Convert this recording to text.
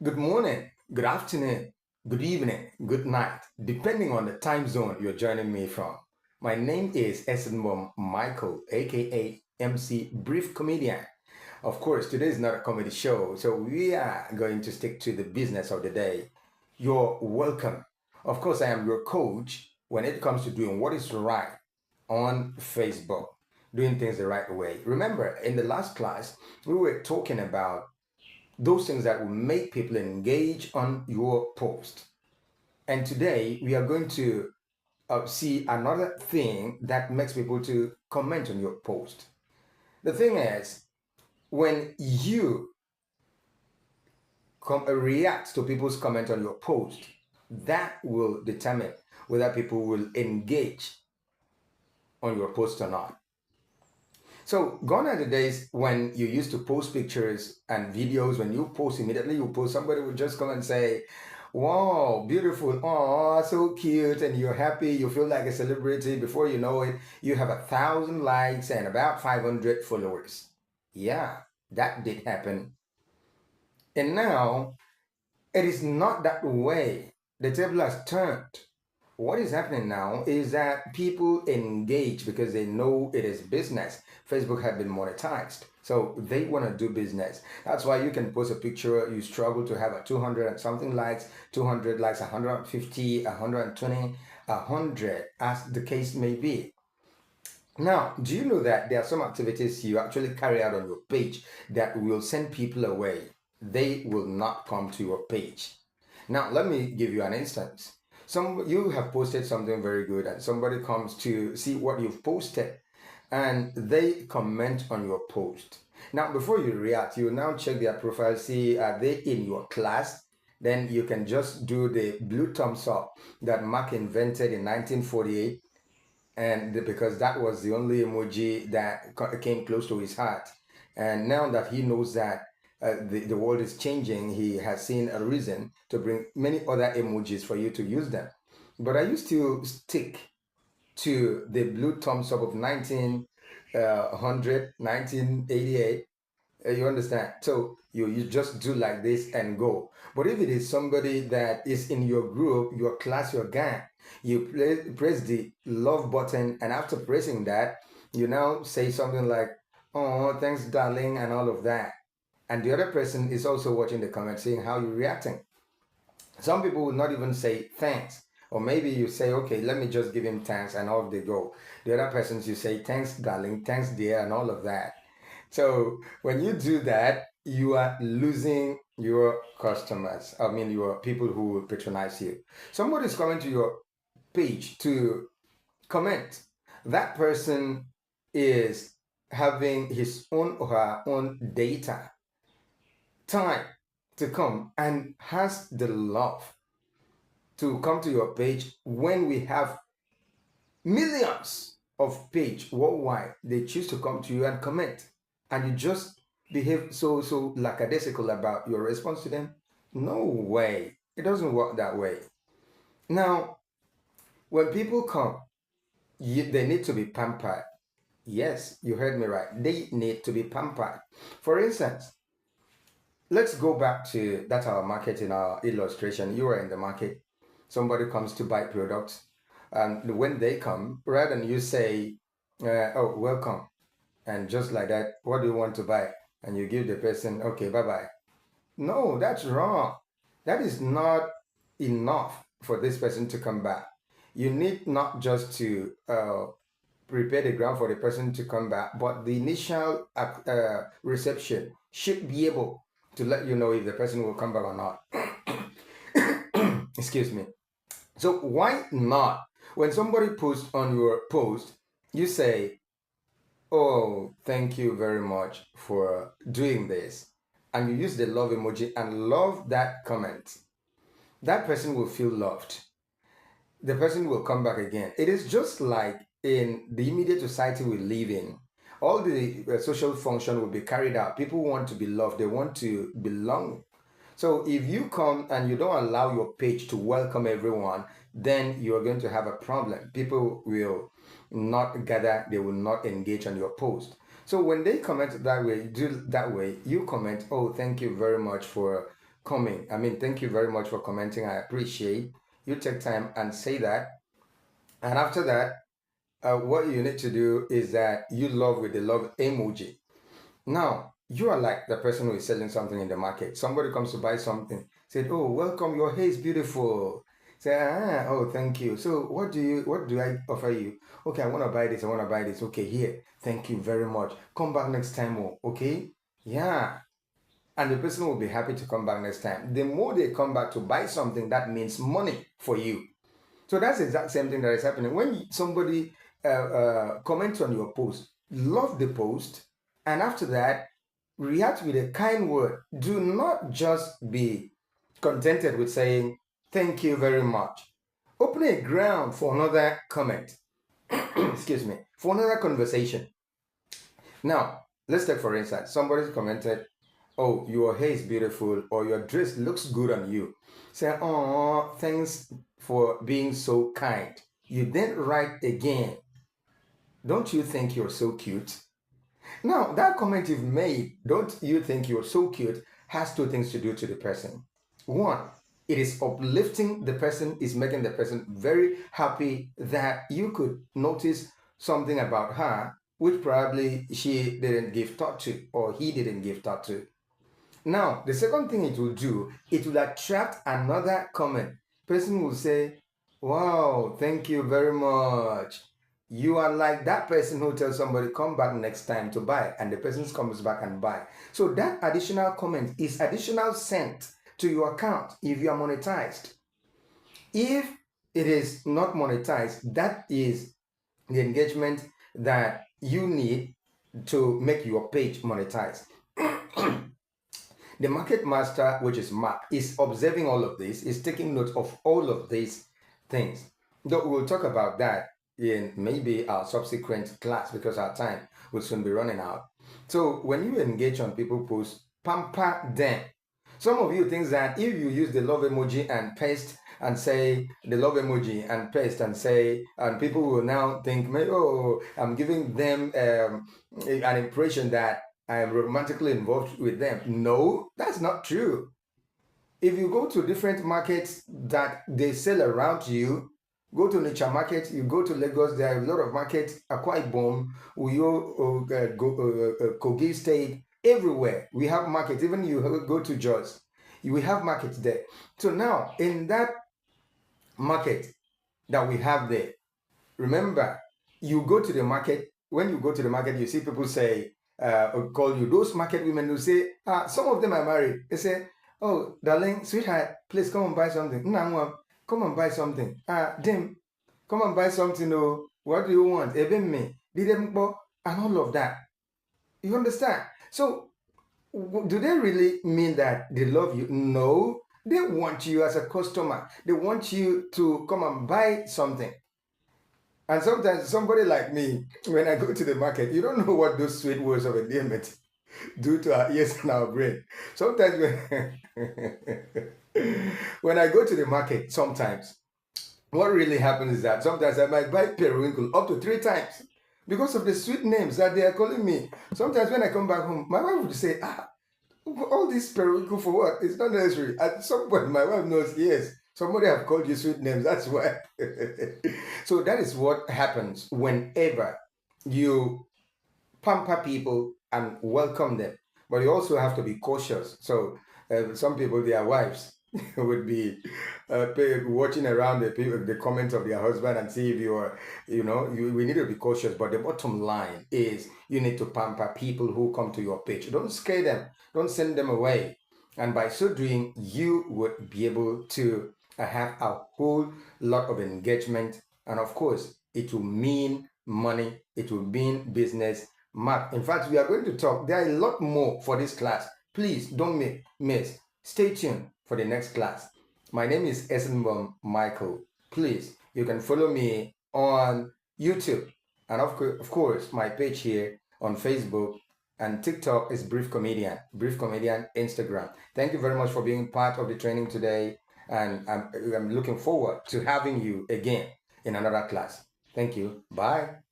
Good morning, good afternoon, good evening, good night, depending on the time zone you're joining me from. My name is Essenbom Michael, aka MC Brief Comedian. Of course, today is not a comedy show, so we are going to stick to the business of the day. You're welcome. Of course, I am your coach when it comes to doing what is right on Facebook, doing things the right way. Remember, in the last class, we were talking about those things that will make people engage on your post. And today we are going to see another thing that makes people to comment on your post. The thing is, when you react to people's comment on your post, that will determine whether people will engage on your post or not. So gone are the days when you used to post pictures and videos. When you post immediately, you post, somebody would just come and say, wow, beautiful, oh, so cute, and you're happy, you feel like a celebrity. Before you know it, you have 1,000 likes and about 500 followers. Yeah, that did happen. And now it is not that way. The table has turned. What is happening now is that people engage because they know it is business. Facebook have been monetized. So they want to do business. That's why you can post a picture, you struggle to have a 200 and something likes, 200 likes, 150, 120, 100, as the case may be. Now, do you know that there are some activities you actually carry out on your page that will send people away? They will not come to your page. Now, let me give you an instance. You have posted something very good, and somebody comes to see what you've posted, and they comment on your post. Now, before you react, you now check their profile, see are they in your class. Then you can just do the blue thumbs up that Mark invented in 1948, and because that was the only emoji that came close to his heart. And now that he knows that the world is changing, he has seen a reason to bring many other emojis for you to use them. But I used to stick to the blue thumbs up of 1900, 1988. You understand? So you just do like this and go. But if it is somebody that is in your group, your class, your gang, you press the love button, and after pressing that, you now say something like, "Oh, thanks, darling," and all of that. And the other person is also watching the comment, seeing how you're reacting. Some people will not even say thanks. Or maybe you say, okay, let me just give him thanks, and off they go. The other persons, you say, thanks, darling, thanks, dear, and all of that. So when you do that, you are losing your customers. I mean, your people who will patronize you. Somebody is coming to your page to comment. That person is having his own or her own data, time to come, and has the love to come to your page when we have millions of page worldwide. They choose to come to you and comment, and you just behave so lackadaisical about your response to them. No way, it doesn't work that way. Now, when people come, they need to be pampered. Yes, you heard me right, they need to be pampered. For instance, let's go back to that our market in our illustration. You are in the market, somebody comes to buy products, and when they come, rather than you say, oh, welcome, and just like that, what do you want to buy? And you give the person, okay, bye bye. No, that's wrong. That is not enough for this person to come back. You need not just to prepare the ground for the person to come back, but the initial reception should be able to let you know if the person will come back or not. Excuse me. So why not? When somebody posts on your post, you say, "Oh, thank you very much for doing this," and you use the love emoji and love that comment. That person will feel loved. The person will come back again. It is just like in the immediate society we live in. All the social function will be carried out. People want to be loved. They want to belong. So if you come and you don't allow your page to welcome everyone, then you're going to have a problem. People will not gather, they will not engage on your post. So when they comment that way, do that way, you comment, oh, thank you very much for coming. I mean, thank you very much for commenting. I appreciate you take time and say that. And after that, what you need to do is that you love with the love emoji. Now, you are like the person who is selling something in the market. Somebody comes to buy something, said, "Oh, welcome, your hair is beautiful." Say, "Oh, thank you. So what do I offer you?" "Okay, I want to buy this, I want to buy this." "Okay, here. Thank you very much. Come back next time, oh, okay?" Yeah. And the person will be happy to come back next time. The more they come back to buy something, that means money for you. So that's the exact same thing that is happening. When somebody comments on your post, love the post, and after that, react with a kind word. Do not just be contented with saying, "Thank you very much." Open a ground for another comment. Excuse me, for another conversation. Now, let's take for instance, somebody commented, "Oh, your hair is beautiful," or "Your dress looks good on you." Say, "Oh, thanks for being so kind." You then write again, "Don't you think you're so cute?" Now, that comment you've made, "Don't you think you're so cute," has two things to do to the person. One, it is uplifting the person, is making the person very happy that you could notice something about her which probably she didn't give thought to or he didn't give thought to. Now, the second thing it will do, it will attract another comment. Person will say, "Wow, thank you very much." You are like that person who tells somebody, "Come back next time to buy," and the person comes back and buy. So that additional comment is additional cent to your account if you are monetized. If it is not monetized, that is the engagement that you need to make your page monetized. The market master, which is Mark, is observing all of this, is taking note of all of these things. Though we'll talk about that in maybe our subsequent class because our time will soon be running out. So when you engage on people posts, pamper them. Some of you think that if you use the love emoji and paste and say the love emoji and paste and say, and people will now think, "Oh, I'm giving them an impression that I am romantically involved with them." No, that's not true. If you go to different markets that they sell around you, go to nature market, you go to Lagos, there are a lot of markets, Akwa Ibom, Uyo, Kogi State, everywhere. We have markets. Even you go to Jos, we have markets there. So now, in that market that we have there, remember, you go to the market. When you go to the market, you see people say, call you, those market women who say, some of them are married. They say, "Oh, darling, sweetheart, please come and buy something. Nangwa, come and buy something. Dim, come and buy something. Oh, what do you want? Even me, did them and all of that." You understand? So, do they really mean that they love you? No, they want you as a customer. They want you to come and buy something. And sometimes somebody like me, when I go to the market, you don't know what those sweet words of endearment do to our ears and our brain. Sometimes when I go to the market, sometimes what really happens is that sometimes I might buy periwinkle up to 3 times because of the sweet names that they are calling me. Sometimes when I come back home, my wife would say, "All this periwinkle for what? It's not necessary." At some point, my wife knows, yes, somebody have called you sweet names. That's why. So that is what happens whenever you pamper people and welcome them. But you also have to be cautious. So some people, their wives, would be watching around the comments of their husband and see if you are, we need to be cautious. But the bottom line is you need to pamper people who come to your page. Don't scare them. Don't send them away. And by so doing, you would be able to have a whole lot of engagement. And of course, it will mean money. It will mean business. Mark, in fact, we are going to talk. There are a lot more for this class. Please don't miss. Stay tuned for the next class. My name is Essenbom Michael. Please, you can follow me on YouTube. And of course, my page here on Facebook and TikTok is Brief Comedian Instagram. Thank you very much for being part of the training today. And I'm looking forward to having you again in another class. Thank you. Bye.